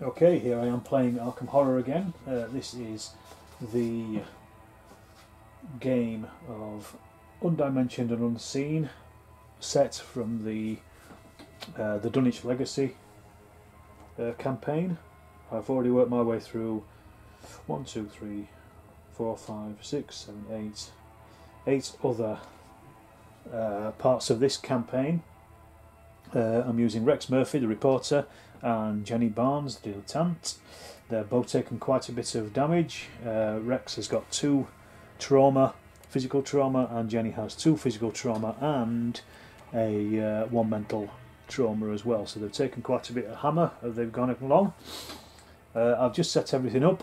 Okay, here I am playing Arkham Horror again. This is the game of Undimensioned and Unseen, set from the Dunwich Legacy campaign. I've already worked my way through 1, 2, 3, 4, 5, 6, 7, 8 other parts of this campaign. I'm using Rex Murphy, the reporter, and Jenny Barnes, the dilettante. They're both taken quite a bit of damage. Rex has got 2 trauma, physical trauma, and Jenny has 2 physical trauma and a 1 mental trauma as well. So they've taken quite a bit of hammer as they've gone along. I've just set everything up.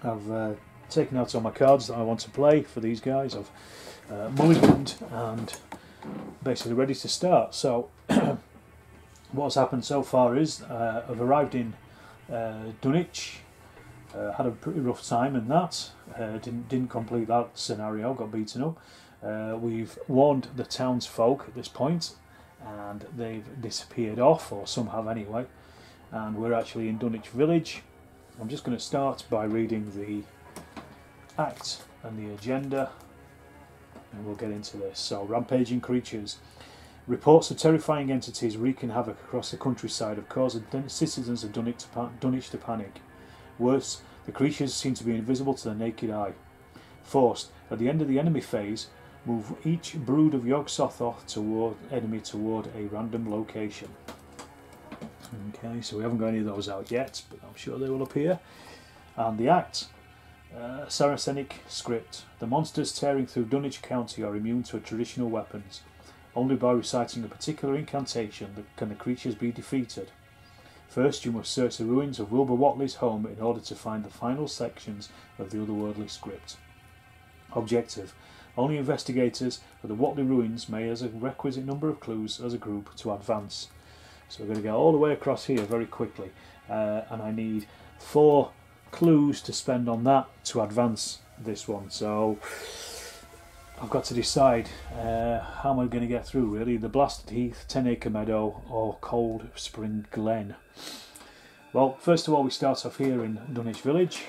I've taken out all my cards that I want to play for these guys. I've mulliganed and basically ready to start. So what's happened so far is I've arrived in Dunwich, had a pretty rough time in that, didn't complete that scenario, got beaten up. We've warned the townsfolk at this point and they've disappeared off, or some have anyway, and we're actually in Dunwich village. I'm just going to start by reading the act and the agenda and we'll get into this. So, rampaging creatures. Reports of terrifying entities wreaking havoc across the countryside have caused the citizens of Dunwich to panic. Worse, the creatures seem to be invisible to the naked eye. Forced, at the end of the enemy phase, move each brood of Yog-Sothoth toward a random location. Okay, so we haven't got any of those out yet, but I'm sure they will appear. And the act. Saracenic script. The monsters tearing through Dunwich County are immune to traditional weapons. Only by reciting a particular incantation can the creatures be defeated. First, you must search the ruins of Wilbur Watley's home in order to find the final sections of the otherworldly script. Objective. Only investigators of the Watley Ruins may have a requisite number of clues as a group to advance. So we're going to go all the way across here very quickly, and I need 4 clues to spend on that to advance this one. So I've got to decide how am I going to get through, really. The Blasted Heath, 10 Acre Meadow, or Cold Spring Glen. Well, first of all, we start off here in Dunwich Village.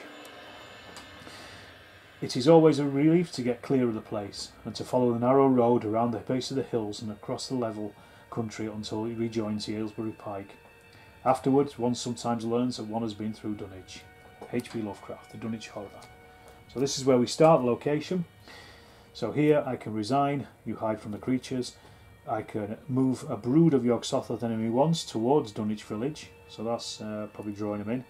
It is always a relief to get clear of the place and to follow the narrow road around the base of the hills and across the level country until it rejoins the Aylesbury Pike. Afterwards, one sometimes learns that one has been through Dunwich. H.P. Lovecraft, the Dunwich Horror. So this is where we start, the location. So here I can resign, you hide from the creatures. I can move a brood of Yog-Sothoth enemy ones towards Dunwich village. So that's probably drawing them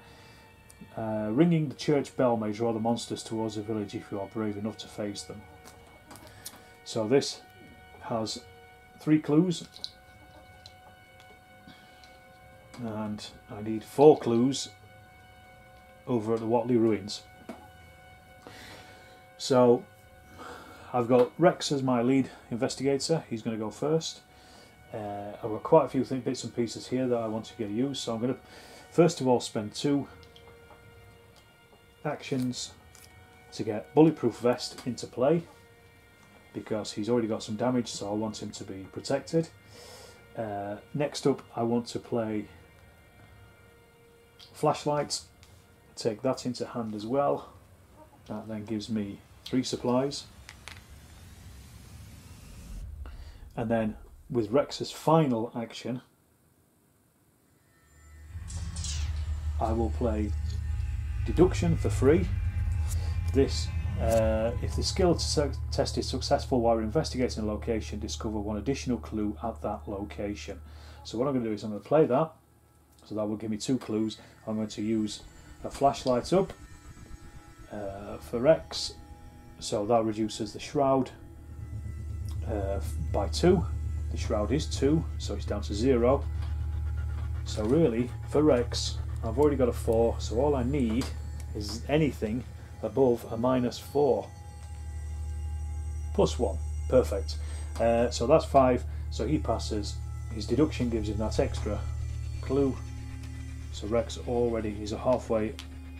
in. Ringing the church bell may draw the monsters towards the village if you are brave enough to face them. So this has 3 clues. And I need 4 clues over at the Watley Ruins. So I've got Rex as my lead investigator. He's going to go first. I've got quite a few bits and pieces here that I want to get used, so I'm going to first of all spend 2 actions to get Bulletproof Vest into play, because he's already got some damage, so I want him to be protected. Next up, I want to play Flashlight. Take that into hand as well. That then gives me 3 supplies. And then with Rex's final action, I will play Deduction for free. This, if the skill test is successful while investigating a location, discover 1 additional clue at that location. So what I'm going to do is I'm going to play that. So that will give me 2 clues. I'm going to use a flashlight up for Rex, so that reduces the shroud by 2. The shroud is 2, so it's down to 0. So really, for Rex, I've already got a 4, so all I need is anything above a -4. +1. Perfect. So that's 5, so he passes. His deduction gives him that extra clue. So Rex already is halfway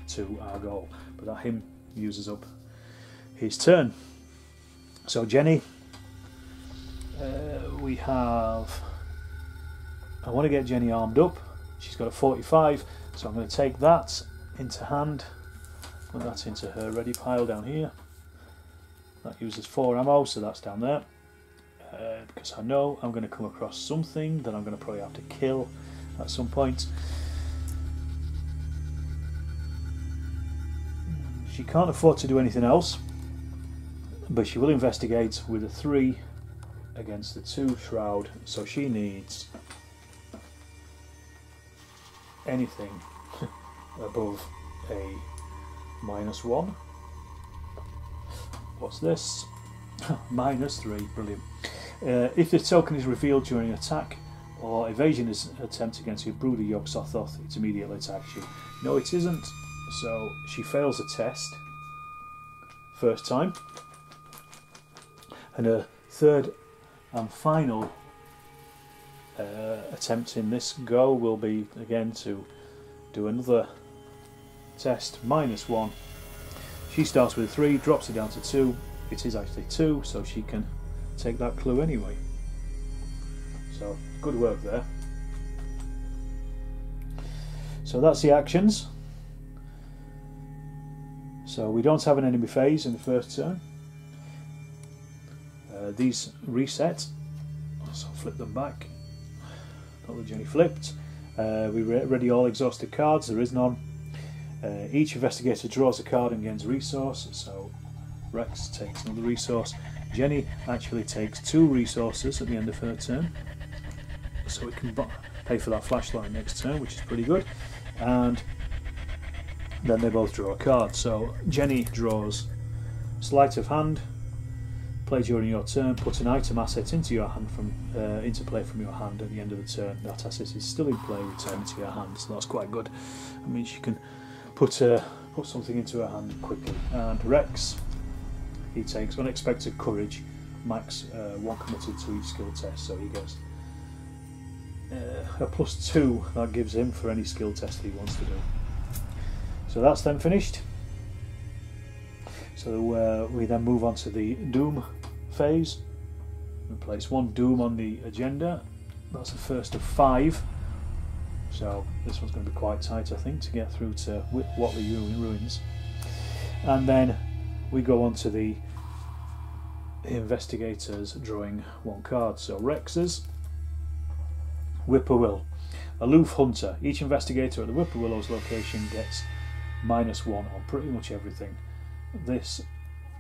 to our goal, but that him uses up his turn. So Jenny, I want to get Jenny armed up. She's got a 45. So I'm going to take that into hand, put that into her ready pile down here. That uses 4 ammo, so that's down there. Because I know I'm going to come across something that I'm going to probably have to kill at some point. She can't afford to do anything else, but she will investigate with a 3 against the 2 shroud, so she needs anything above a -1. What's this? -3, brilliant. If the token is revealed during attack or evasion is attempt against your Brooder Yog-Sothoth, it immediately attacks you. No, it isn't, so she fails the test first time. And her third and final attempt in this go will be again to do another test, -1. She starts with a 3, drops it down to 2. It is actually 2, so she can take that clue anyway. So good work there. So that's the actions. So we don't have an enemy phase in the first turn. These reset, so I'll flip them back. Not that Jenny flipped. We ready all exhausted cards, there is none. Each investigator draws a card and gains a resource, so Rex takes another resource. Jenny actually takes 2 resources at the end of her turn, so we can pay for that flashlight next turn, which is pretty good. And then they both draw a card. So Jenny draws Sleight of Hand. Play during your turn. Put an item asset into your hand into play from your hand at the end of the turn. That asset is still in play. Return it to your hand. So that's quite good. It means you can put something into her hand quickly. And Rex, he takes Unexpected Courage, max 1 committed to each skill test. So he gets a +2 that gives him for any skill test he wants to do. So that's then finished. So we then move on to the Doom phase and place 1 Doom on the agenda. That's the first of 5. So this one's going to be quite tight, I think, to get through to Watley Ruins. And then we go on to the investigators drawing 1 card. So Rex's Whippoorwill. Aloof Hunter. Each investigator at the Whippoorwillow's location gets -1 on pretty much everything. This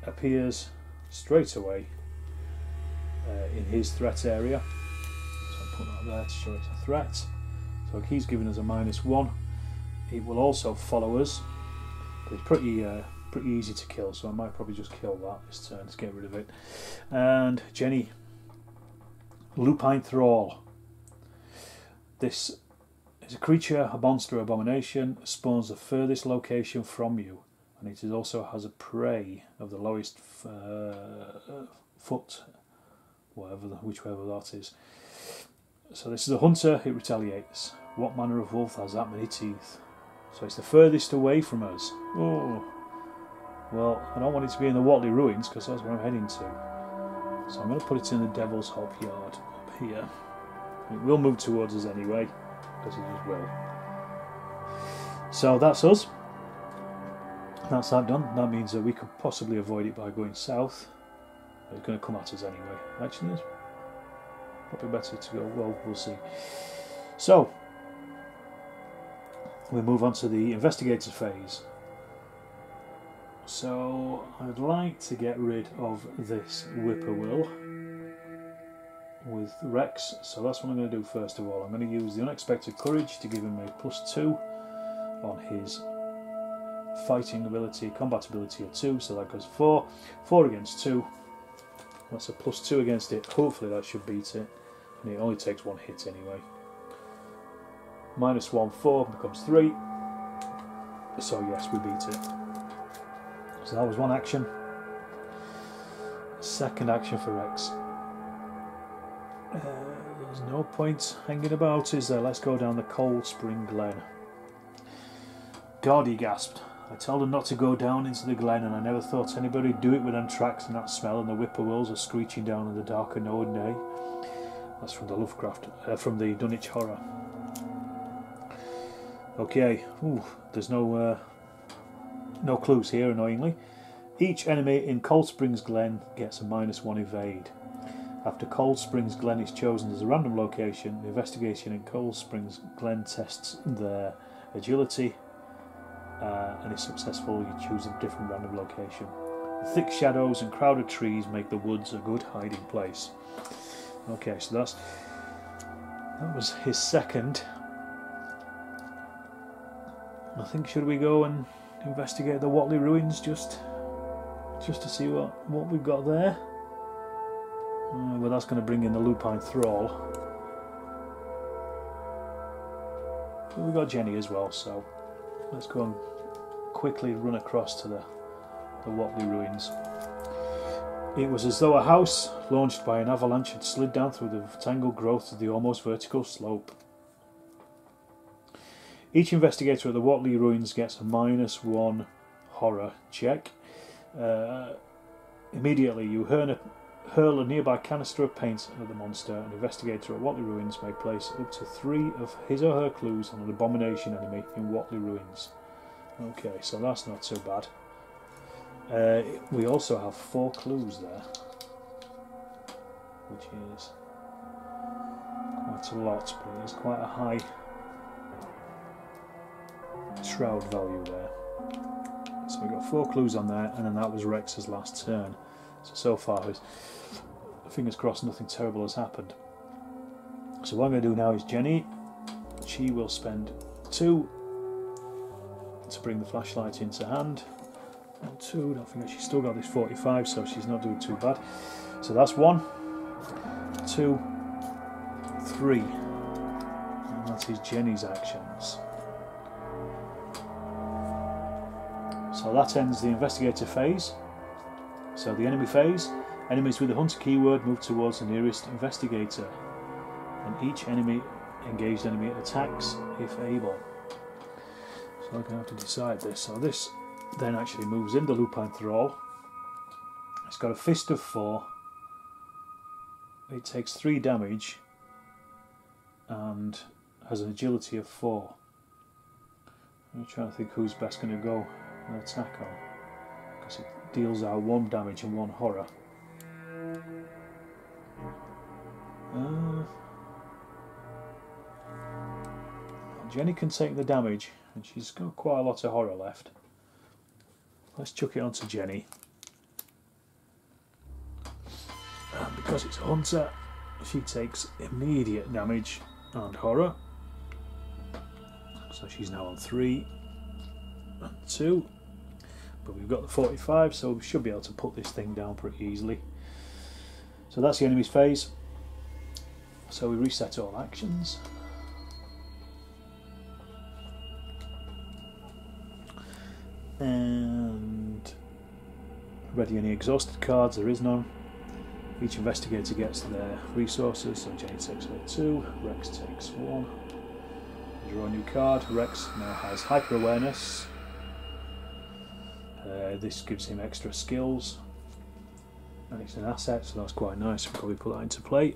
appears straight away in his threat area, so I'll put that there to show it's a threat. So he's giving us a -1. It will also follow us, but it's pretty easy to kill, so I might probably just kill that this turn to get rid of it. And Jenny, Lupine Thrall. This is a creature, a monster, abomination, spawns the furthest location from you, and it also has a prey of the lowest foot, whichever that is. So this is a hunter, it retaliates. What manner of wolf has that many teeth? So it's the furthest away from us. Oh, well, I don't want it to be in the Watley Ruins because that's where I'm heading to. So I'm going to put it in the Devil's Hop Yard up here. It will move towards us anyway, because it just will. So that's us. That's that done. That means that we could possibly avoid it by going south. But it's going to come at us anyway. Actually, it's probably better to go. Well, we'll see. So we move on to the Investigator Phase. So I'd like to get rid of this Whippoorwill with Rex, so that's what I'm going to do first of all. I'm going to use the Unexpected Courage to give him a +2 on his fighting ability, combat ability of 2, so that goes 4. 4 against 2, that's a +2 against it. Hopefully that should beat it, and it only takes 1 hit anyway. -1, 4 becomes 3, so yes, we beat it. So that was 1 action. Second action for Rex. There's no point hanging about, is there? Let's go down the Cold Spring Glen. God, he gasped. I told him not to go down into the glen, and I never thought anybody'd do it with them tracks and that smell, and the whippoorwills are screeching down in the dark of no day. That's from the Lovecraft, from the Dunwich Horror. Okay, there's no clues here, annoyingly. Each enemy in Cold Springs Glen gets a -1 evade. After Cold Springs Glen is chosen as a random location, the investigation in Cold Springs Glen tests their agility, and if successful, you choose a different random location. The thick shadows and crowded trees make the woods a good hiding place. Okay, so that was his second. I think, should we go and investigate the Watley Ruins just to see what we've got there? Well, that's going to bring in the lupine thrall. But we've got Jenny as well, so let's go and quickly run across to the Watley Ruins. It was as though a house launched by an avalanche had slid down through the tangled growth of the almost vertical slope. Each investigator at the Watley Ruins gets a -1 horror check. Immediately you hurl a nearby canister of paint at the monster. An investigator at Watley Ruins may place up to 3 of his or her clues on an abomination enemy in Watley Ruins. Okay, so that's not so bad. We also have 4 clues there, which is quite a lot, but it is quite a high shroud value there. So we've got 4 clues on there, and then that was Rex's last turn. So far, fingers crossed, nothing terrible has happened. So what I'm going to do now is Jenny, she will spend 2 to bring the flashlight into hand. 2, don't forget she's still got this 45, so she's not doing too bad. So that's 1, 2, 3, and that is Jenny's actions. So that ends the investigator phase. So the enemy phase, enemies with the hunter keyword move towards the nearest investigator, and each engaged enemy attacks if able. So I'm going to have to decide this. So this then actually moves in the lupine thrall. It's got a fist of 4. It takes 3 damage and has an agility of 4. I'm trying to think who's best going to go and attack on, because it deals out 1 damage and 1 horror. Jenny can take the damage, and she's got quite a lot of horror left. Let's chuck it onto Jenny. And because it's a hunter, she takes immediate damage and horror. So she's now on 3 and 2. But we've got the 45, so we should be able to put this thing down pretty easily. So that's the enemy's phase. So we reset all actions. And ready any exhausted cards, there is none. Each investigator gets their resources, so Jenny takes her 2, Rex takes 1. Draw a new card. Rex now has hyper awareness. This gives him extra skills, and it's an asset, so that's quite nice. We'll probably put that into play.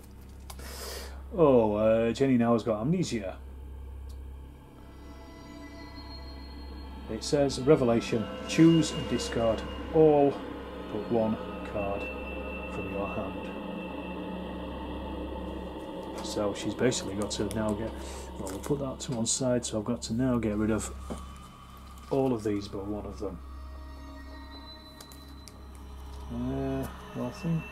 Jenny now has got amnesia. It says, revelation, choose and discard all but 1 card from your hand. So she's basically got to now get, well, we'll put that to one side, so I've got to now get rid of all of these but 1 of them. Nothing.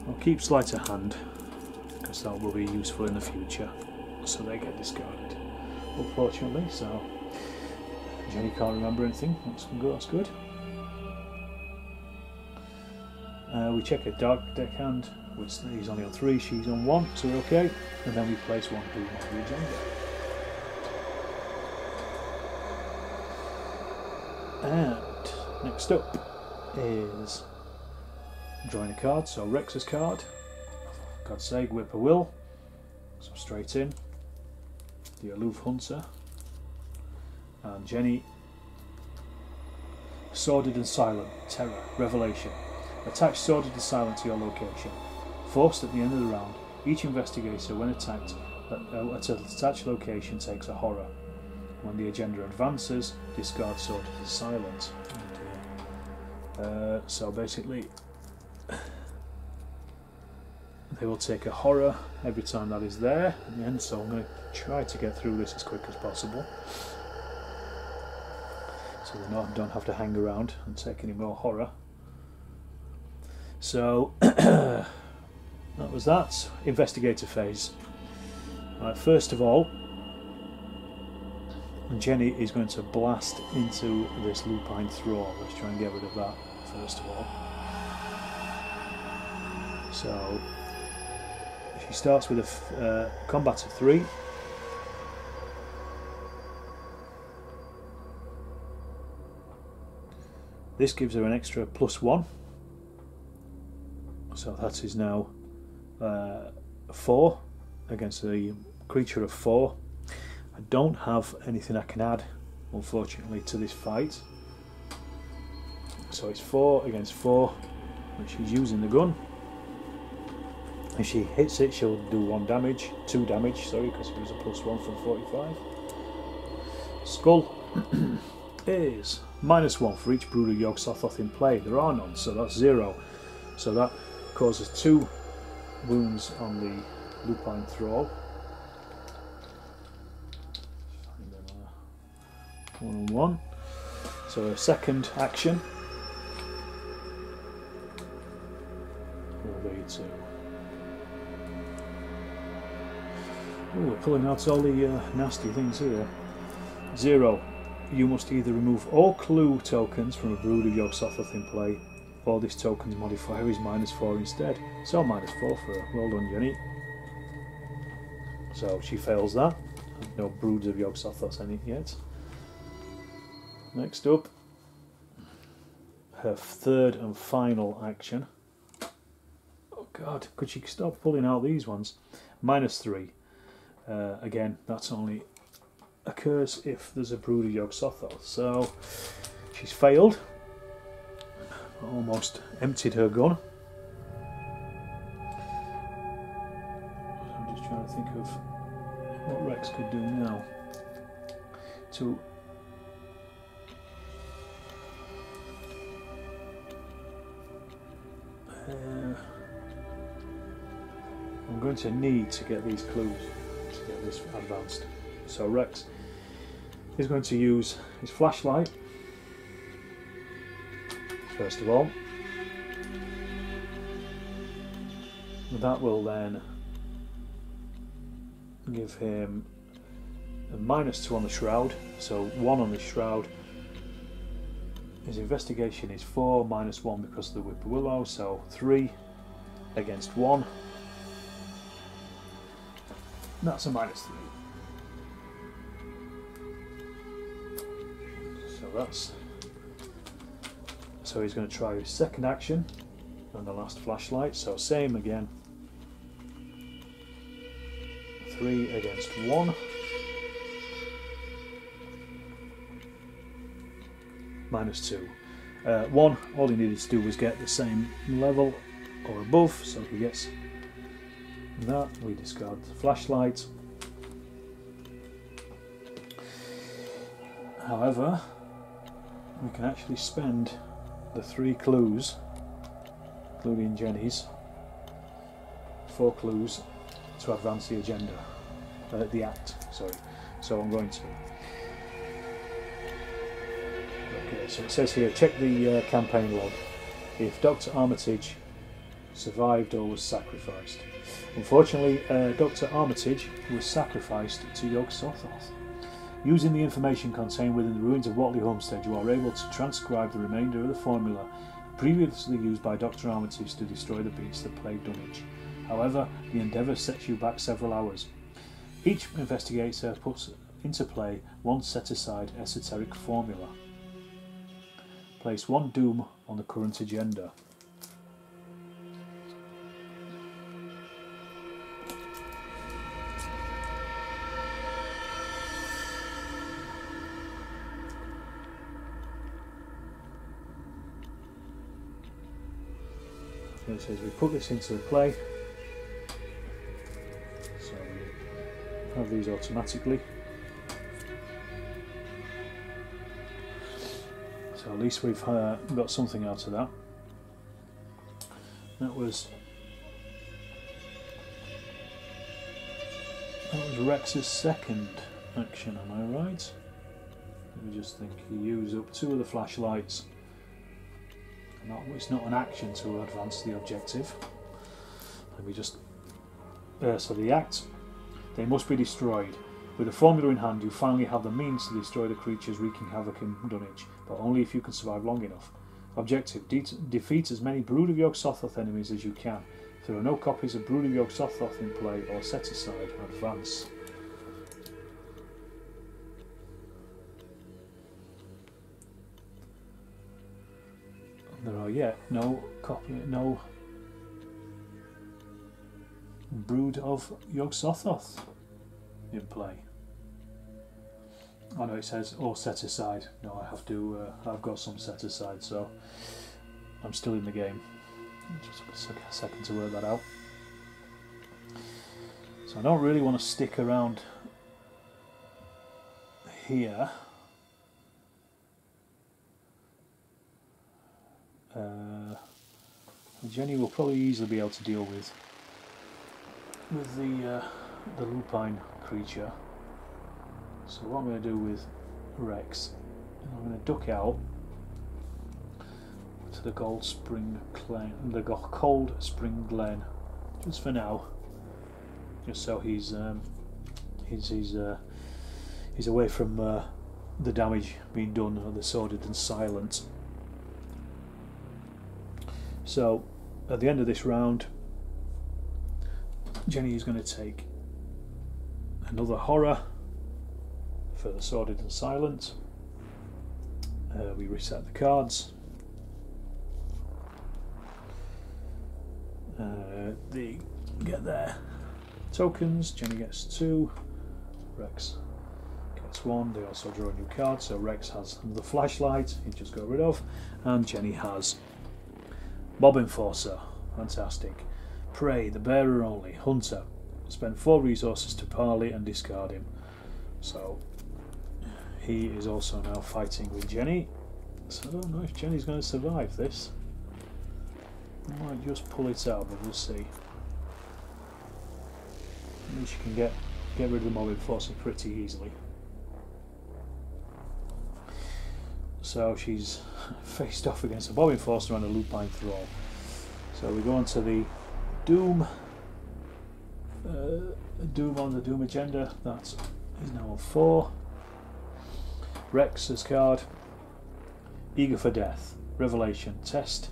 I'll keep sleight of hand, because that will be useful in the future, so they get discarded, unfortunately. So Jenny can't remember anything. That's good. We check a dark deck hand, which he's only on 3, she's on 1, so we're okay. And then we place 1 blue on the agenda. And next up is drawing a card. So Rex's card, for God's sake, Whippoorwill. So straight in, the aloof hunter. And Jenny, sordid and silent, terror, revelation. Attach sordid and silent to your location. Forced at the end of the round, each investigator, when attacked at an attached location, takes a horror. When the agenda advances, discard Sword to the Silence. So basically, they will take a horror every time that is there at the end, so I'm going to try to get through this as quick as possible, so they don't have to hang around and take any more horror. So that was that. Investigator Phase. Right, first of all, Jenny is going to blast into this lupine thrall. Let's try and get rid of that first of all. So she starts with a combat of 3. This gives her an extra +1. So that is now 4 against a creature of 4. I don't have anything I can add, unfortunately, to this fight. So it's 4 against 4, and she's using the gun. If she hits it, she'll do 2 damage, sorry, because it was a +1 from 45. Skull is -1 for each brood of Yog-Sothoth in play. There are none, so that's 0. So that causes 2 wounds on the lupine thrall. 1 and 1. So a second action will be to... Oh, we're pulling out all the nasty things here. 0. You must either remove all clue tokens from a brood of Yog-Sothoth in play, or this token's modifier is -4 instead. So -4 for her. Well done, Jenny. So she fails that. No broods of Yog-Sothoth in it yet. Next up, her third and final action. Oh God, could she stop pulling out these ones? -3. Again, that's only occurs if there's a brood of Yog-Sothoth. So she's failed. Almost emptied her gun. I'm just trying to think of what Rex could do now to... I'm going to need to get these clues to get this advanced. So Rex is going to use his flashlight first of all. That will then give him a -2 on the shroud, so 1 on the shroud. His investigation is 4, -1 because of the Whippoorwillow, so 3 against 1. That's a -3. So he's going to try his second action on the last flashlight, so same again. 3 against 1. -2. 1, all he needed to do was get the same level or above, so he gets that. We discard the flashlight. However, we can actually spend the 3 clues, including Jenny's, 4 clues to advance the agenda, the act, sorry. So I'm going to... Okay, so it says here, check the campaign log. If Dr. Armitage survived or was sacrificed. Unfortunately, Dr. Armitage was sacrificed to Yog-Sothoth. Using the information contained within the ruins of Watley Homestead, you are able to transcribe the remainder of the formula previously used by Dr. Armitage to destroy the beast that plagued Dunwich. However, the endeavour sets you back several hours. Each investigator puts into play 1 set-aside esoteric formula. Place 1 doom on the current agenda. It says we put this into play have these automatically. So at least we've got something out of that. That was Rex's second action, am I right? Let me just think. He used up 2 of the flashlights. It's not an action to advance the objective. Let me just... so the act, they must be destroyed. With the formula in hand, you finally have the means to destroy the creatures wreaking havoc in Dunwich, but only if you can survive long enough. Objective, defeat as many Brood of Yog-Sothoth enemies as you can. If there are no copies of Brood of Yog-Sothoth in play or set aside, advance. There are yet no Brood of Yog-Sothoth in play. I know it says or set aside. No, I have to. I've got some set aside, so I'm still in the game. Just took a second to work that out. So I don't really want to stick around here. Jenny will probably easily be able to deal with the lupine creature. So what I'm going to do with Rex, I'm going to duck out to the Cold Spring Glen, just for now, just so he's away from the damage being done on the Sordid and Silent. So at the end of this round, Jenny is going to take another horror for the Sordid and Silent. We reset the cards. They get their tokens. Jenny gets 2. Rex gets 1. They also draw a new card. So Rex has the flashlight, he just got rid of, and Jenny has Mob Enforcer. Fantastic. Prey, the bearer only. Hunter. Spend 4 resources to parley and discard him. So he is also now fighting with Jenny. So I don't know if Jenny's going to survive this. I might just pull it out, but we'll see. Maybe she can get rid of the Mob Enforcer pretty easily. So she's faced off against a Mob Enforcer and a Lupine Thrall. So we go on to the Doom. Doom on the Doom agenda. That is now on 4. Rex's card. Eager for Death. Revelation. Test.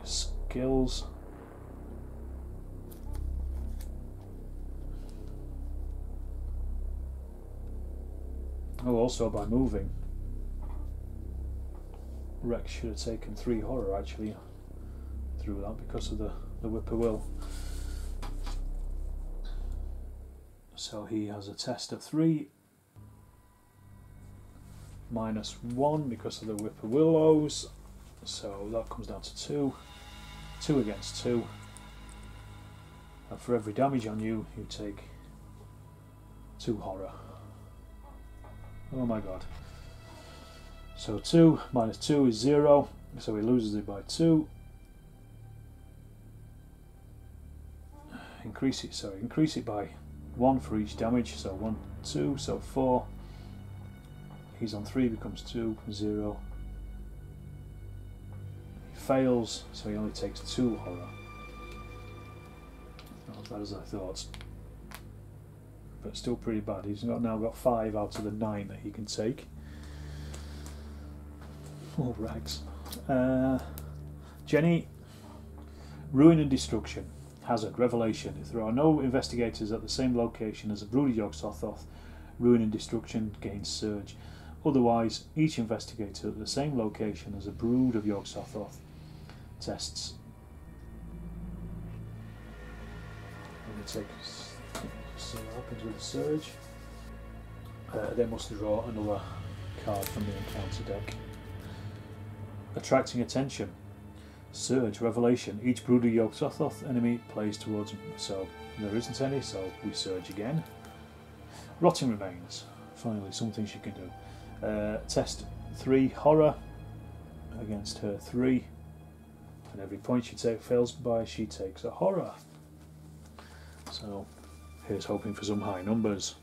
Skills. Oh, also by moving, Rex should have taken 3 horror actually through that because of the whippoorwill. So he has a test of 3, -1 because of the whippoorwillows. So that comes down to 2. 2 against 2. And for every damage on you, you take 2 horror. Oh my god. So 2 minus 2 is 0, so he loses it by 2. Increase it by 1 for each damage, so 1, 2, so 4. He's on 3, becomes 2, 0. He fails, so he only takes 2 horror. Not as bad as I thought. But still pretty bad. He's now got 5 out of the 9 that he can take. Oh, Rex. Jenny. Ruin and Destruction. Hazard. Revelation. If there are no investigators at the same location as a Brood of Yog-Sothoth, Ruin and Destruction gains Surge. Otherwise, each investigator at the same location as a Brood of Yog-Sothoth tests. I'm going to take... So what happens with the Surge? They must draw another card from the encounter deck. Attracting attention. Surge, revelation. Each brood of Yog-Sothoth enemy plays towards him. So there isn't any, so we surge again. Rotting remains. Finally, something she can do. Test 3 horror against her 3. And every point she fails by, she takes a horror. So here's hoping for some high numbers.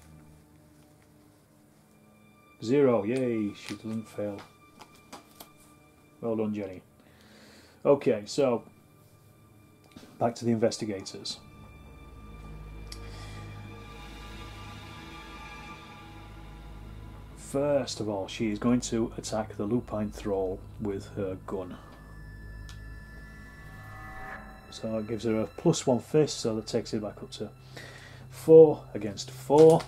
0, yay, she doesn't fail. Well done, Jenny. Okay, so back to the investigators. First of all, she is going to attack the lupine thrall with her gun. So it gives her a +1 fist, so that takes it back up to 4 against 4.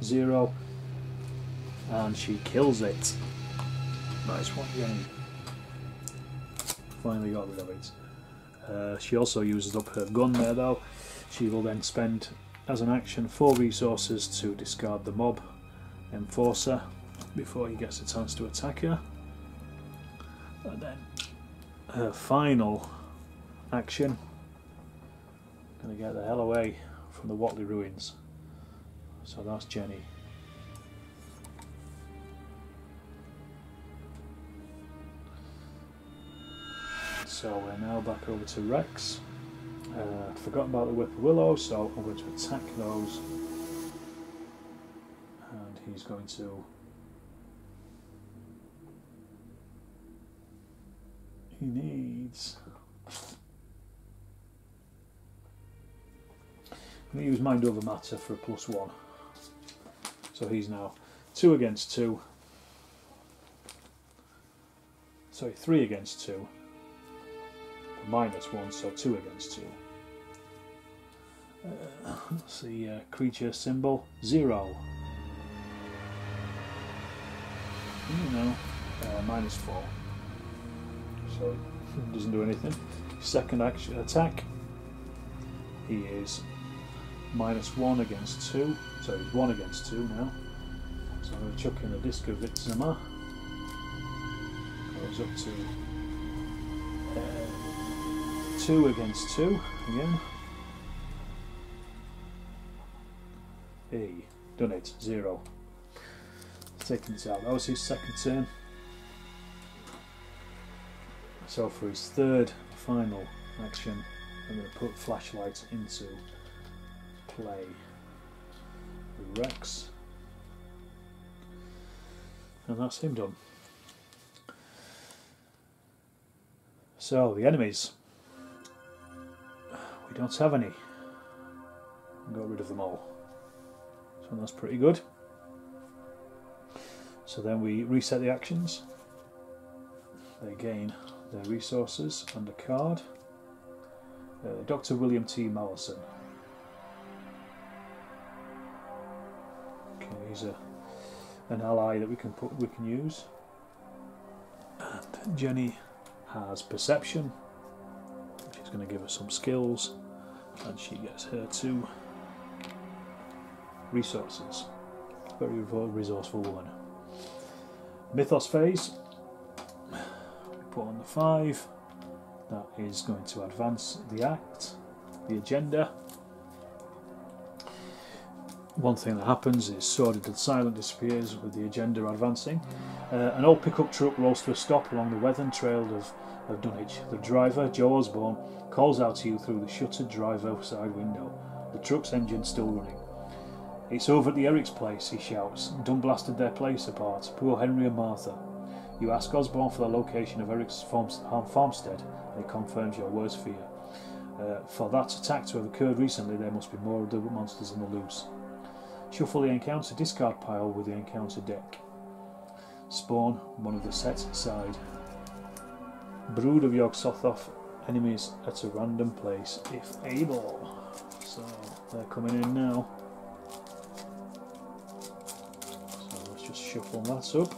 Zero, and she kills it. Nice one, Jenny. Finally got rid of it. She also uses up her gun there though. She will then spend, as an action, 4 resources to discard the mob enforcer before he gets a chance to attack her. And then her final action, gonna get the hell away from the Watley Ruins. So that's Jenny. So we're now back over to Rex. I'd forgotten about the Whippoorwillow, so I'm going to attack those. And he's going to... He needs... I'm going to use Mind Over Matter for a +1. So he's now 2 against 2. Sorry, 3 against 2. -1, so 2 against 2. Let's see, creature symbol 0. No, -4. So it doesn't do anything. Second action attack. He is -1 against 2. So he's 1 against 2 now. So I'm going to chuck in a disc of Vitsima. Goes up to 2 against 2 again. Hey, done it. 0. Taking this out. That was his second turn. So for his third final action, I'm going to put flashlight into play. Rex. And that's him done. So the enemies. We don't have any. Got rid of them all. So that's pretty good. So then we reset the actions. They gain their resources and a card. Dr. William T. Mallison. Okay, he's an ally that we can use. And Jenny has perception, which is going to give her some skills, and she gets her 2 resources. Very resourceful woman. Mythos phase. We put on the 5. That is going to advance the act, the agenda. One thing that happens is Sordid and Silent disappears with the agenda advancing. An old pickup truck rolls to a stop along the Wethern Trail of Dunwich. The driver, Joe Osborne, calls out to you through the shuttered driver side window. The truck's engine's still running. "It's over at the Eric's place," he shouts. "Done blasted their place apart. Poor Henry and Martha." You ask Osborne for the location of Eric's farmstead, and he confirms your worst fear. For that attack to have occurred recently, there must be more of the monsters in the loose. Shuffle the encounter discard pile with the encounter deck. Spawn one of the sets aside. Brood of Yog-Sothoth enemies at a random place, if able. So they're coming in now. So let's just shuffle that up.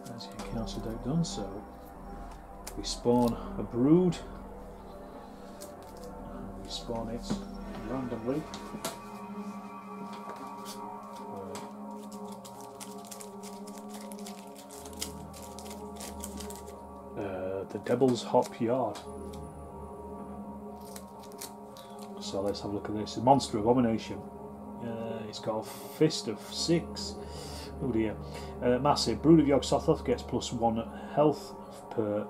That's the encounter deck done. So we spawn a brood. spawn it randomly. The Devil's Hop Yard. So let's have a look at this. Monster Abomination. It's got a fist of 6. Oh dear. Massive. Brood of Yog-Sothoth gets +1 health per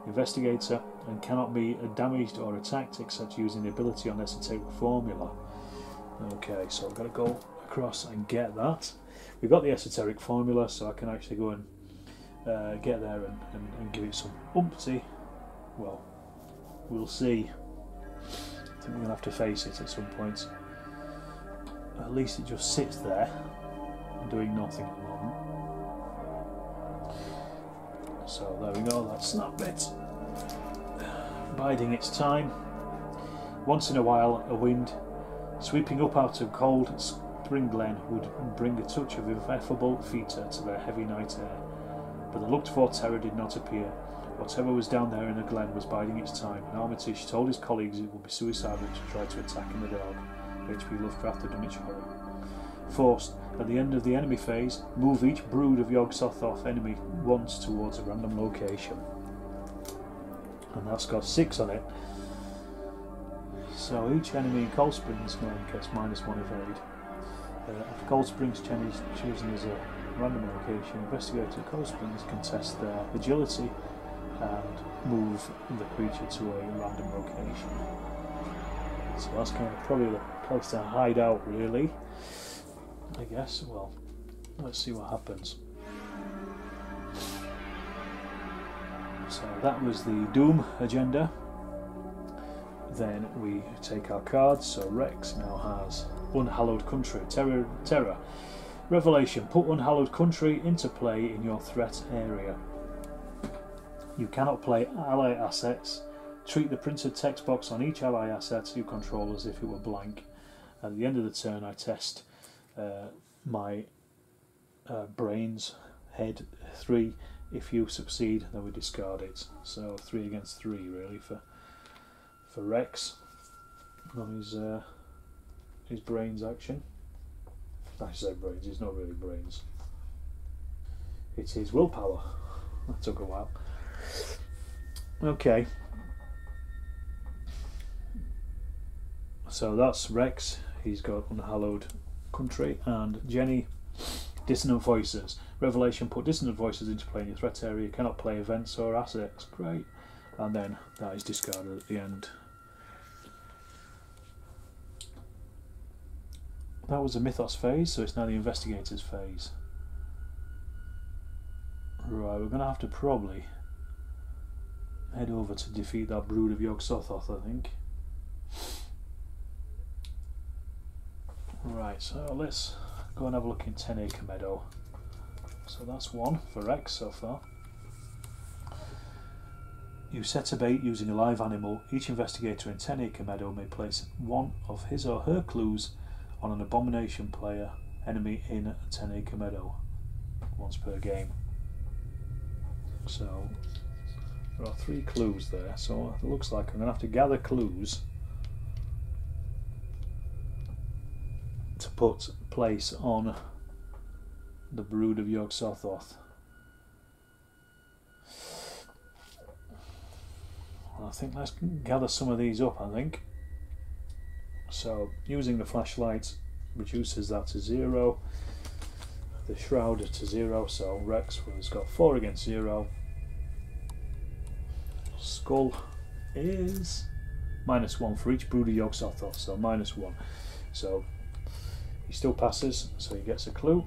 investigator and cannot be damaged or attacked except using the ability on esoteric formula. Okay, so I've got to go across and get that. We've got the esoteric formula, so I can actually go and get there and give it some umpty. Well, we'll see. I think we're going to have to face it at some point. At least it just sits there doing nothing at the moment. So there we go, that's that bit. Biding its time. Once in a while a wind sweeping up out of cold spring glen would bring a touch of ineffable theatre to their heavy night air. But the looked for terror did not appear. Whatever was down there in the glen was biding its time, and Armitage told his colleagues it would be suicidal to try to attack in the dark. H.P. Lovecraft, The Dunwich Horror. Forced, at the end of the enemy phase, move each brood of Yog-Sothoth enemy once towards a random location. And that's got 6 on it. So each enemy in Cold Springs gets -1 evade. If Cold Springs is chosen as a random location, Investigator Cold Springs can test their agility and move the creature to a random location. So that's kind of probably the place to hide out, really, I guess. Well, let's see what happens. So that was the Doom agenda. Then we take our cards. So Rex now has Unhallowed Country, Terror. Revelation, put Unhallowed Country into play in your threat area. You cannot play ally assets. Treat the printed text box on each ally asset you control as if it were blank. At the end of the turn I test my brains, head 3. If you succeed, then we discard it. So 3 against 3 really for Rex on his brains action. I say brains, it's not really brains. It's his willpower. That took a while. Okay. So that's Rex. He's got Unhallowed Country, and Jenny, Dissonant Voices. Revelation, put Dissonant Voices into play in your threat area. You cannot play events or assets. Great. And then that is discarded at the end. That was the Mythos phase, so it's now the Investigator's phase. Right, we're going to have to probably head over to defeat that brood of Yog-Sothoth, I think. Right, so let's go and have a look in 10 Acre Meadow. So that's 1 for Rex so far. You set a bait using a live animal. Each investigator in 10 Acre Meadow may place 1 of his or her clues on an abomination player enemy in 10 Acre Meadow, once per game. So there are 3 clues there, so it looks like I'm going to have to gather clues to put place on the brood of Yog-Sothoth. I think let's gather some of these up, I think. So using the flashlight reduces that to 0, the shroud to 0, so Rex has got 4 against 0. Skull is -1 for each brood of Yog-Sothoth, so -1. So he still passes, so he gets a clue.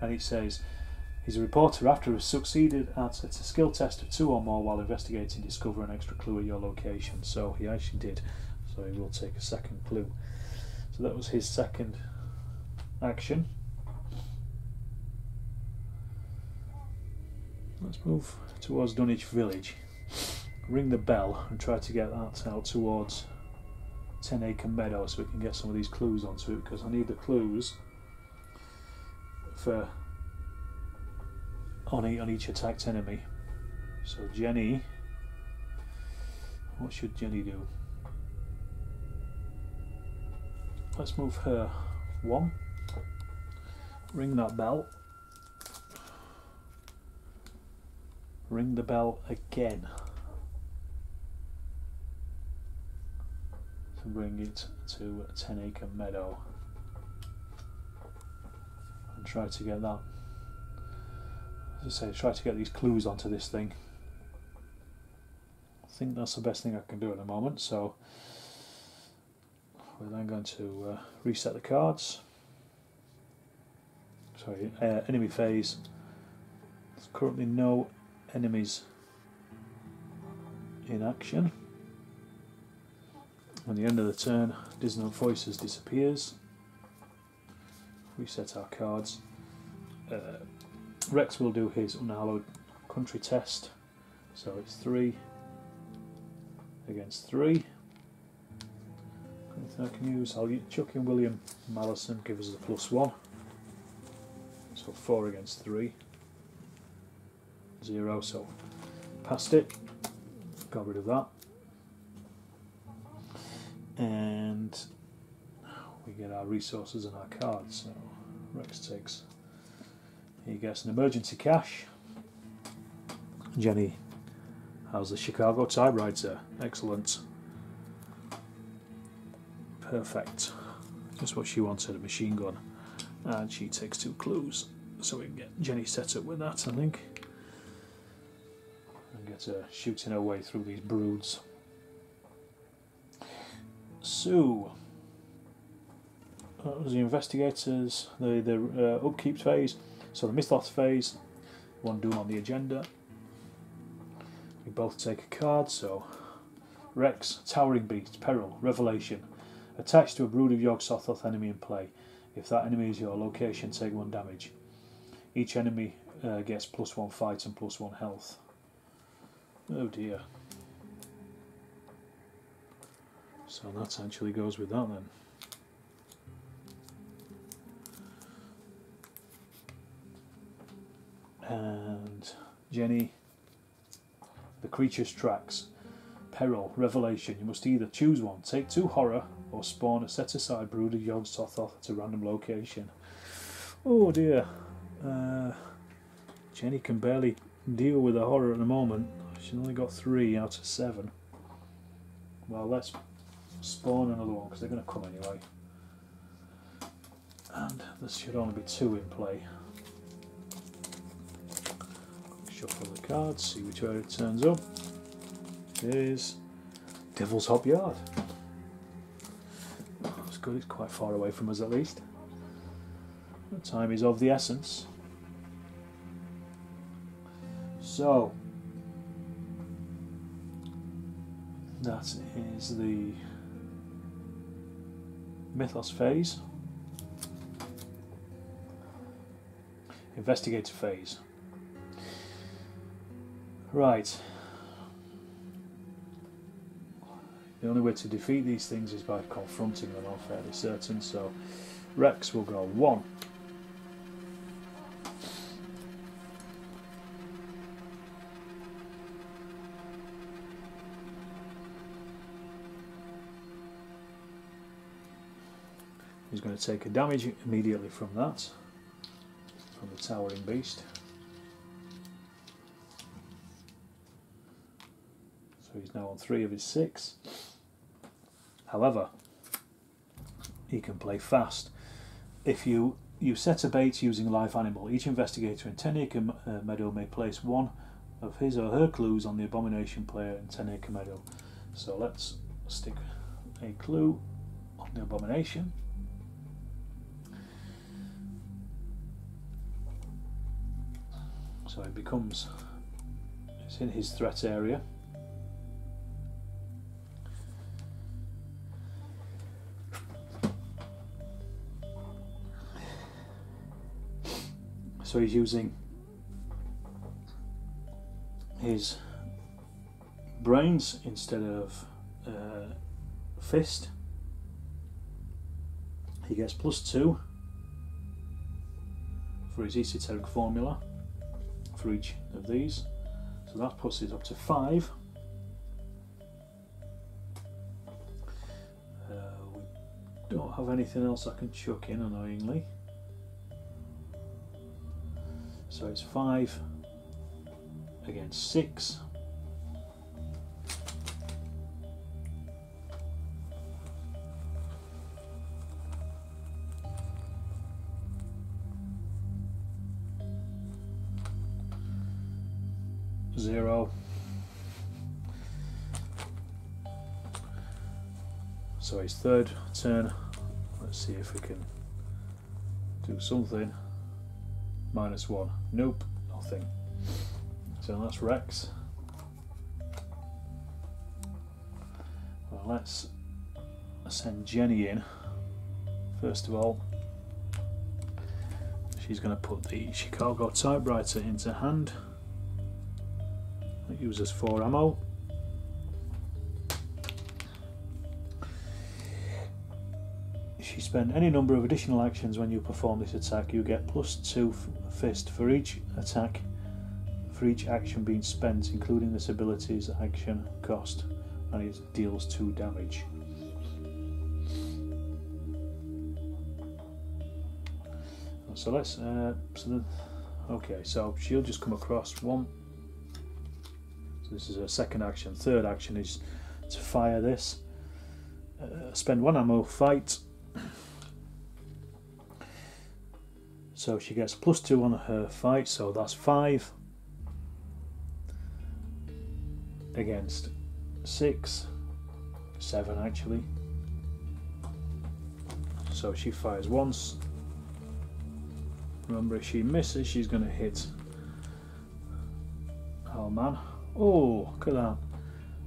And it says he's a reporter after has succeeded at a skill test of 2 or more while investigating, discover an extra clue at your location. So he actually did, so he will take a second clue. So that was his second action. Let's move towards Dunwich Village, ring the bell and try to get that out towards 10 Acre Meadow so we can get some of these clues onto it, because I need the clues for on each attacked enemy. So Jenny, what should Jenny do? Let's move her 1. Ring that bell. Ring the bell again to bring it to 10 Acre Meadow and try to get that, as I say, try to get these clues onto this thing. I think that's the best thing I can do at the moment, so we're then going to reset the cards. Sorry, enemy phase. There's currently no enemies in action. At the end of the turn, Dissonant Voices disappears. Reset our cards. Rex will do his unhallowed country test, so it's 3 against 3. Anything I can use? I'll chuck in William Malison, give us the +1. So 4 against 3. 0, so passed it. Got rid of that. And we get our resources and our cards. So Rex takes, he gets an emergency cash. Jenny has the Chicago typewriter. Excellent. Perfect. Just what she wanted, a machine gun. And she takes 2 clues. So we can get Jenny set up with that, I think. And get her shooting her way through these broods. So, that was the investigators, the upkeep phase. So the mythos phase, one doom on the agenda. We both take a card, so Rex, Towering Beast, Peril, Revelation. Attached to a brood of Yog-Sothoth enemy in play. If that enemy is your location, take 1 damage. Each enemy gets +1 fight and +1 health. Oh dear. So that actually goes with that then. And Jenny, the creature's tracks. Peril, Revelation. You must either choose one, take 2 horror, or spawn a set-aside brood of Yog-Sothoth at a random location. Oh dear. Jenny can barely deal with the horror at the moment. She's only got 3 out of 7. Well, let's spawn another one because they're going to come anyway. And there should only be 2 in play. Shuffle the cards, see which way it turns up. Here's Devil's Hop Yard. That's good, it's quite far away from us at least. The time is of the essence. So, that is the mythos phase. Investigator phase. Right. The only way to defeat these things is by confronting them, I'm fairly certain. So Rex will go 1. He's going to take a damage immediately from that, from the Towering Beast. So he's now on 3 of his 6. However, he can play fast. If you set a bait using a live animal, each investigator in 10 Acre Meadow may place 1 of his or her clues on the Abomination player in 10 Acre Meadow. So let's stick a clue on the Abomination. So it becomes, it's in his threat area. So he's using his brains instead of fist. He gets +2 for his esoteric formula for each of these. So that puts it up to 5. We don't have anything else I can chuck in, annoyingly. So it's 5 against 6. Zero. So his third turn. Let's see if we can do something. -1. Nope, nothing. So that's Rex. Well, let's send Jenny in. First of all, she's going to put the Chicago typewriter into hand. It uses 4 ammo. If you spend any number of additional actions when you perform this attack, you get +2 fist for each attack, for each action being spent, including this ability's action cost, and it deals 2 damage. So let's okay, so she'll just come across 1. So this is her second action. Third action is to fire this. Spend 1 ammo, fight. So she gets +2 on her fight, so that's 5 against 6, 7 actually. So she fires once. Remember, if she misses, she's going to hit our man. Oh, look at that.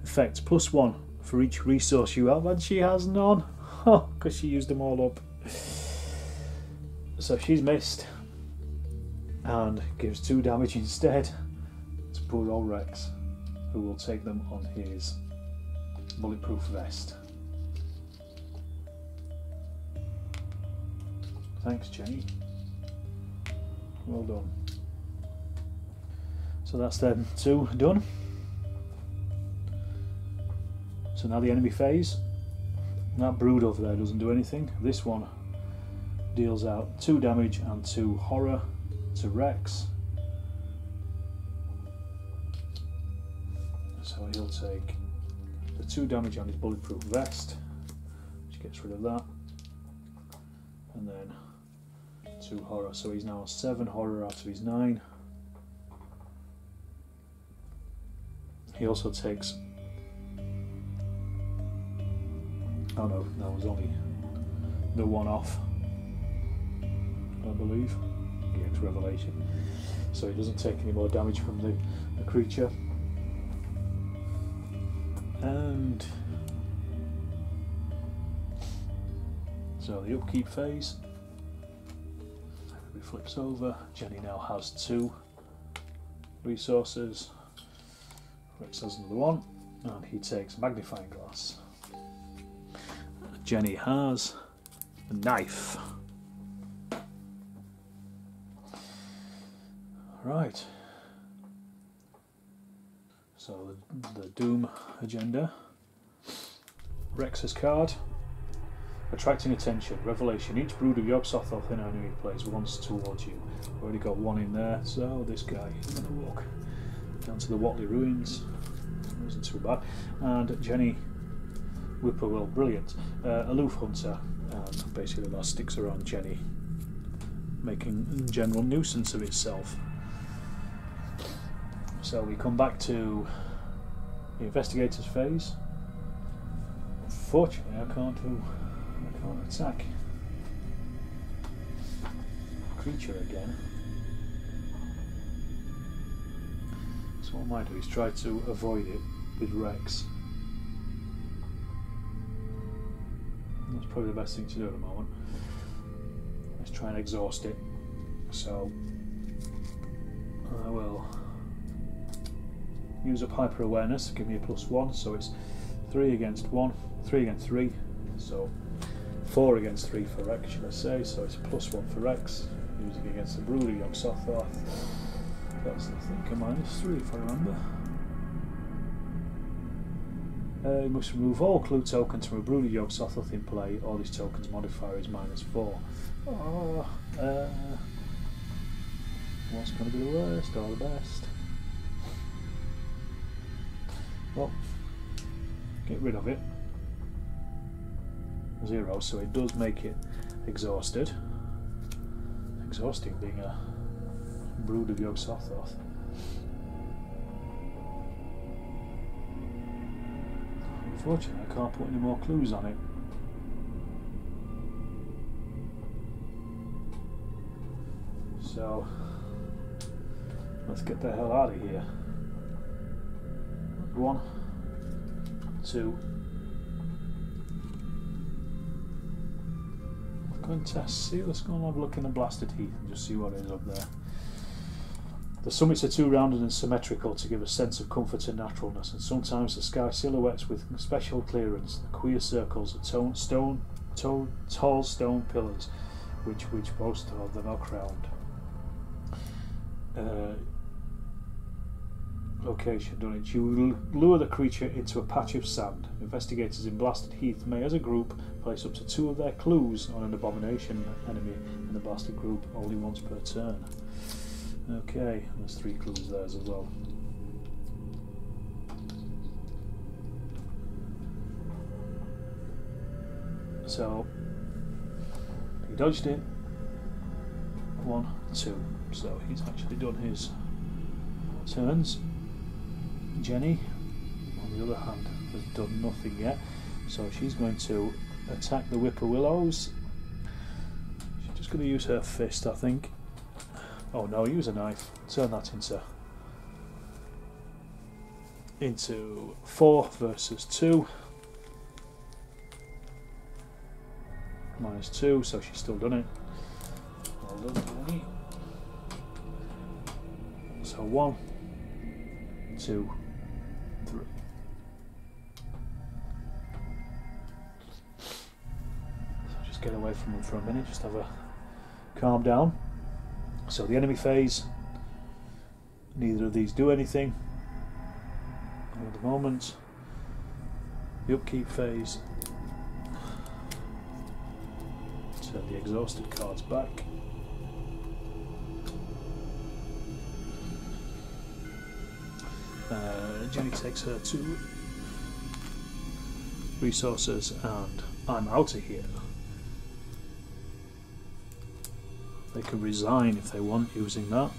Effect +1 for each resource you have, and she has none. Because she used them all up. So she's missed and gives 2 damage instead to poor old Rex, who will take them on his bulletproof vest. Thanks, Jenny. Well done. So that's them 2 done. So now the enemy phase. That brood over there doesn't do anything. This one deals out 2 damage and 2 horror to Rex. So he'll take the 2 damage on his bulletproof vest, which gets rid of that, and then 2 horror. So he's now 7 horror out of his 9. He also takes, oh no, that was only the 1 off, I believe. Game's revelation. So he doesn't take any more damage from the creature. And so the upkeep phase. Everybody flips over. Jenny now has 2 resources. Rex has another 1, and he takes magnifying glass. Jenny has a knife. Right. So the Doom agenda. Rex's card. Attracting attention. Revelation. Each brood of Yogg-Sothoth enemy plays once towards you. We've already got 1 in there, so this guy is going to walk down to the Watley Ruins. It wasn't too bad. And Jenny Whippoorwill, brilliant. Aloof Hunter, and basically that sticks around Jenny, making a general nuisance of itself. So we come back to the Investigator's Phase. Unfortunately, I can't attack creature again. So what I might do is try to avoid it with Rex. That's probably the best thing to do at the moment. Let's try and exhaust it. So I will use up hyper awareness to give me a +1, so it's 3 against 1, 3 against 3, so 4 against 3 for Rex, should I say, so it's +1 for Rex, using against the brood of Yogg-Sothoth. That's I think a -3 if I remember. You must remove all clue tokens from a Brooded Yogg-Sothoth in play, or this token's modifier is -4. Oh, what's going to be the worst or the best? Well, get rid of it. 0, so it does make it exhausted. Exhausting being a brood of Yogg-Sothoth. Unfortunately, I can't put any more clues on it. So, let's get the hell out of here. 1, 2. We're going to see. Let's go and have a look in the Blasted Heath and just see what is up there. The summits are too rounded and symmetrical to give a sense of comfort and naturalness, and sometimes the sky silhouettes with special clearance the queer circles of tall stone pillars, which most of them are crowned. Location: Dunwich. You lure the creature into a patch of sand. Investigators in Blasted Heath may, as a group, place up to 2 of their clues on an abomination enemy in the Blasted group, only once per turn. Okay, there's 3 clues there as well. So he dodged it. 1, 2. So he's actually done his turns. Jenny, on the other hand, has done nothing yet. So she's going to attack the Whippoorwillows. She's just going to use her fist, I think. Oh no, use a knife. Turn that into 4 versus 2. -2, so she's still done it. Well done, Jenny. So 1, 2, 3. So just get away from them for a minute, just have a calm down. So the enemy phase, neither of these do anything at the moment. The upkeep phase, turn the exhausted cards back. Jenny takes her 2 resources and I'm out of here. They can resign if they want using that.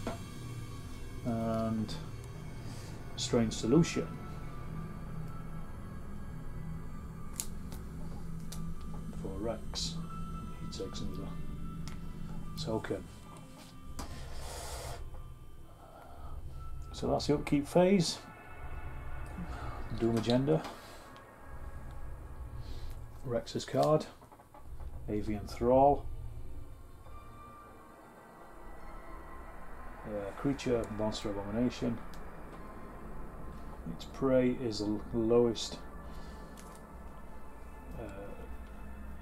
And strange solution. For Rex. He takes another token. So that's the upkeep phase. Doom agenda. Rex's card. Avian Thrall. Creature, monster abomination. Its prey is the lowest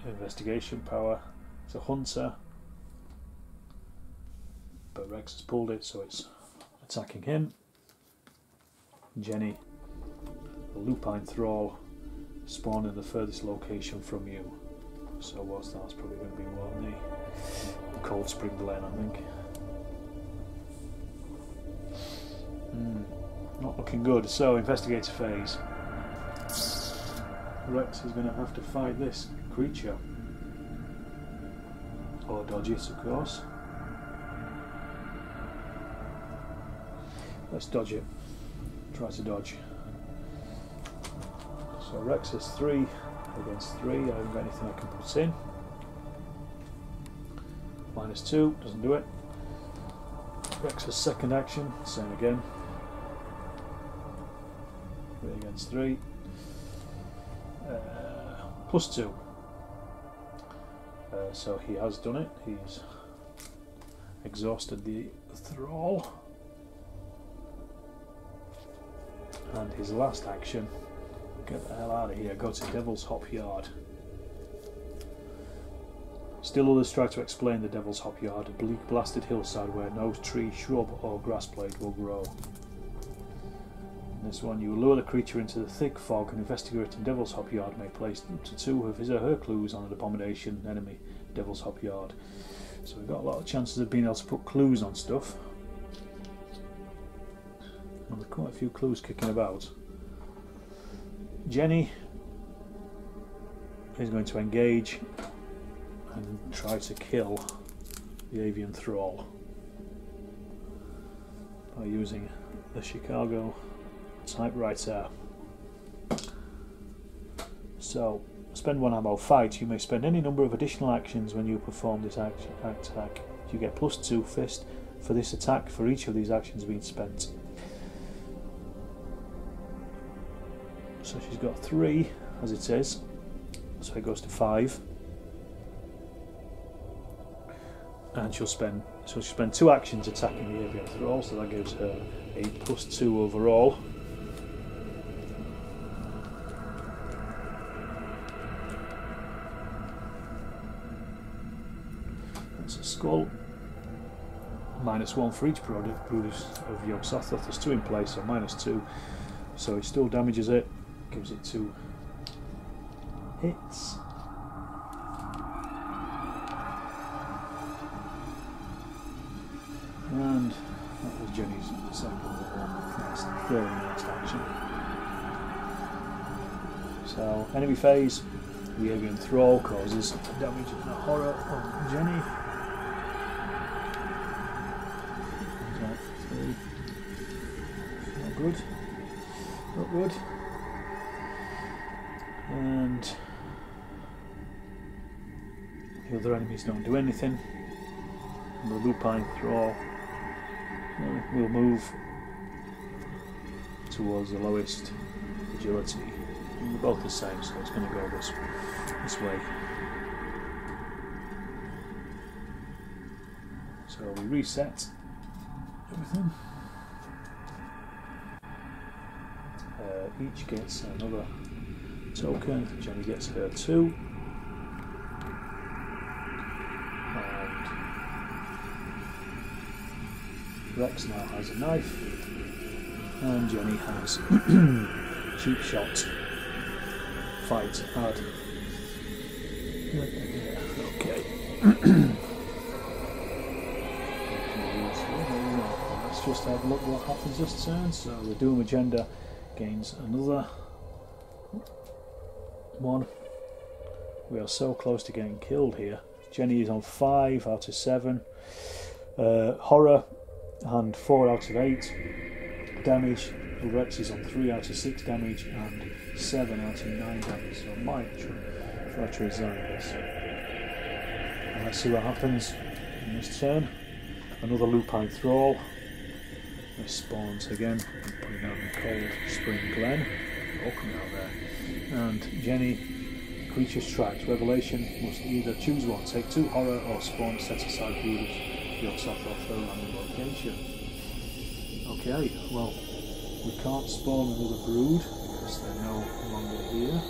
investigation power. It's a hunter, but Rex has pulled it, so it's attacking him. Jenny, the lupine thrall, spawn in the furthest location from you. So what's that? It's probably going to be Watley, Cold Spring Glen, I think. Not looking good. So Investigator Phase. Rex is going to have to fight this creature, or dodge it, of course. Let's dodge it. Try to dodge. So Rex is 3 against 3. I haven't got anything I can put in. -2 doesn't do it. Rex's second action, same again. 3 against 3. +2. So he has done it. He's exhausted the thrall. And his last action, get the hell out of here, go to Devil's Hop Yard. Still others try to explain the Devil's Hop Yard, a bleak blasted hillside where no tree, shrub or grass blade will grow. In this one, you lure the creature into the thick fog and investigating Devil's Hop Yard may place up to 2 of his or her clues on an abomination enemy Devil's Hop Yard. So we've got a lot of chances of being able to put clues on stuff. And there's quite a few clues kicking about. Jenny is going to engage and try to kill the avian thrall by using the Chicago typewriter. So, spend 1 ammo. Fight. You may spend any number of additional actions when you perform this attack. You get +2 fist for this attack for each of these actions being spent. So she's got 3 as it is, so it goes to 5. And she'll spend 2 actions attacking the avian thrall, so that gives her a +2 overall. That's a skull. -1 for each product of Yog-Sothoth. There's 2 in place, so -2. So it still damages it, gives it 2 hits. And that was Jenny's second next third next action. So enemy phase, the avian thrall causes damage and horror on Jenny. Not good. Not good. And the other enemies don't do anything. And the lupine thrall will move towards the lowest agility. And they're both the same, so it's going to go this way. So we reset everything. Each gets another token. Jenny gets her 2. And Rex now has a knife. And Jenny has cheap shot. Fight hard. Okay. Let's just have a look what happens this turn. So the Doom Agenda gains another 1. We are so close to getting killed here. Jenny is on 5 out of 7. Horror and 4 out of 8 damage. Rex is on 3 out of 6 damage and 7 out of 9 damage. So I might try to resign this. And let's see what happens in this turn. Another lupine thrall. It spawns again, putting out the cold spring glen. All coming out there. And Jenny, creature strikes. Revelation must either choose one, take 2 horror, or spawn set aside brood of Yog-Sothoth for a random location. Okay, well, we can't spawn another brood because they're no longer here.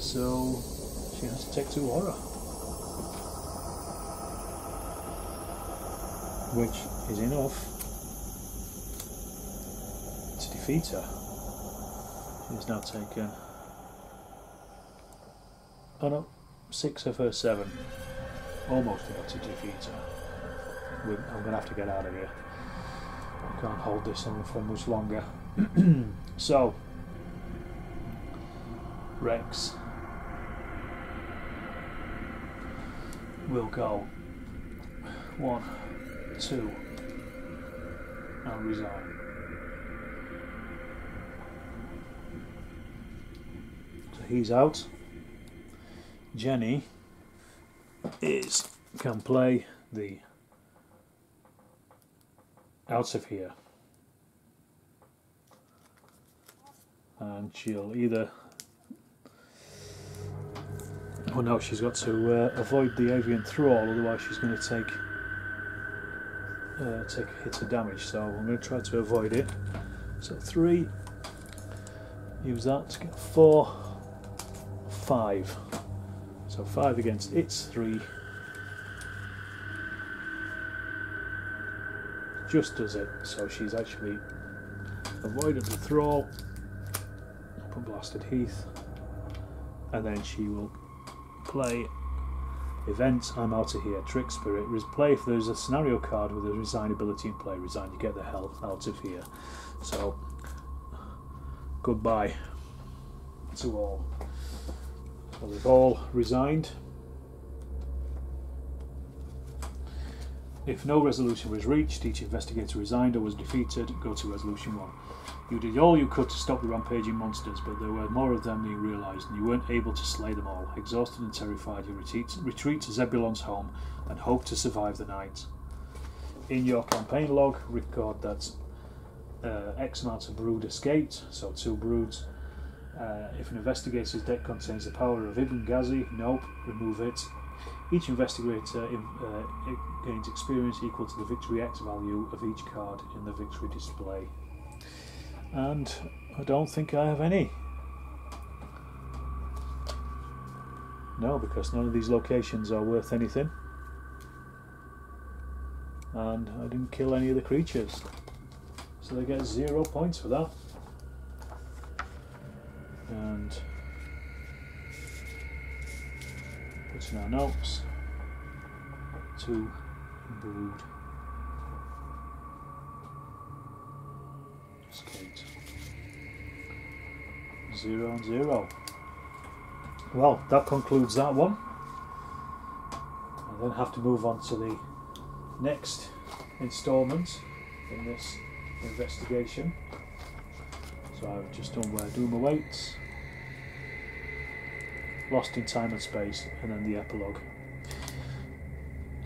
So she has to take 2 horror. Which is enough to defeat her. She has now taken 6 of her 7. Almost enough to defeat her. I'm going to have to get out of here. I can't hold this on for much longer. So, Rex will go 1, 2 and resign. So he's out. Jenny can play the out of here, and she'll either, oh no, she's got to avoid the avian thrall, otherwise she's going to take a hit of damage. So I'm going to try to avoid it. So 3, use that to get 4, 5. So 5 against its 3. Just does it. So she's actually avoided the thrall. Up a blasted heath. And then she will play events. I'm out of here. Trick Spirit. Play if there's a scenario card with a resign ability in play. Resign. You get the hell out of here. So goodbye to all. So they've all resigned. If no resolution was reached, each investigator resigned or was defeated, go to resolution 1. You did all you could to stop the rampaging monsters, but there were more of them than you realised, and you weren't able to slay them all. Exhausted and terrified, you retreat to Zebulon's home and hope to survive the night. In your campaign log, record that X amount of brood escaped, so 2 broods. If an investigator's deck contains the power of Ibn Ghazi, nope, remove it. Each investigator gains experience equal to the victory X value of each card in the victory display. And I don't think I have any. No, because none of these locations are worth anything. And I didn't kill any of the creatures. So they get 0 points for that. And put in our notes. 2 brood. Escaped. 0 and 0. Well, that concludes that one. I then have to move on to the next instalment in this investigation. So I've just done where Doom awaits, Lost in Time and Space, and then the epilogue.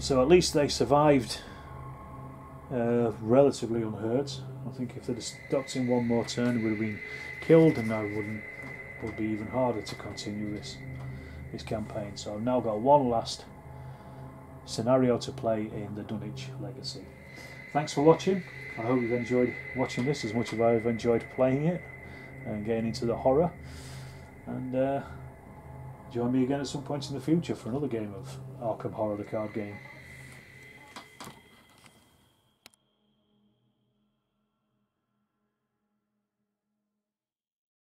So at least they survived relatively unhurt. I think if they'd have stuck in one more turn, it would have been killed, and would be even harder to continue this campaign. So I've now got one last scenario to play in the Dunwich Legacy. Thanks for watching. I hope you've enjoyed watching this as much as I've enjoyed playing it and getting into the horror. And join me again at some point in the future for another game of Arkham Horror, the card game.